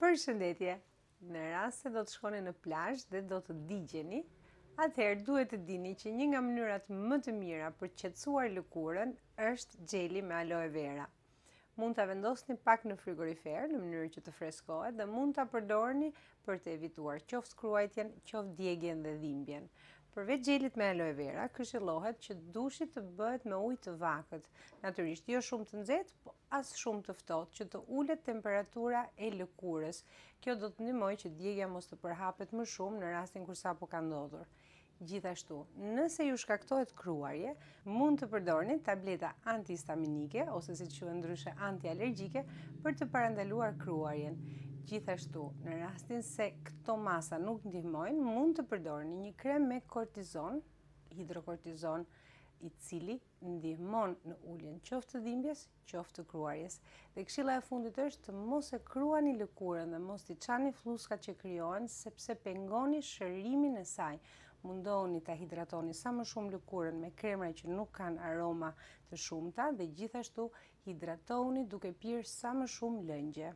Përshëndetje, në rast se do të shkoni në plazh dhe do të digjeni, atëherë duhet të dini që një nga mënyrat më të mira për të qetësuar lëkurën është gjeli me aloe vera. Mund ta vendosni pak në frigorifer në mënyrë që të freskohet dhe mund ta përdorni për të evituar qoftë skruajtjen, qoftë djegjen dhe dhimbjen. Përveç gjelit me aloe vera, këshillohet që dushi të bëhet me ujë të vakët, natyrisht jo shumë të nxehtë, po as shumë të ftohtë, që të ulet temperatura e lëkurës. Kjo do të ndihmojë që djegja mos të përhapet më shumë në rastin kur sapo ka ndodhur. Gjithashtu, nëse ju shkaktohet kruarje, mund të përdorni tableta antihistaminike ose siç quhen ndryshe antialergjike për të parandaluar kruarjen. Gjithashtu, në rastin se këto masa nuk ndihmojnë, mund të përdorni një krem me kortizon, hidrokortizon, i cili ndihmon në uljen qoftë të dhimbjes, qoftë të kruarjes. Dhe këshilla e fundit është të mos e kruani lëkurën dhe mos t'i çani flluskat që krijohen, sepse pengoni shërimin e saj. Mundohuni ta hidratoni sa më shumë lëkurën me kremra që nuk kanë aroma të shumta dhe gjithashtu hidratohuni duke pirë sa më shumë lëngje.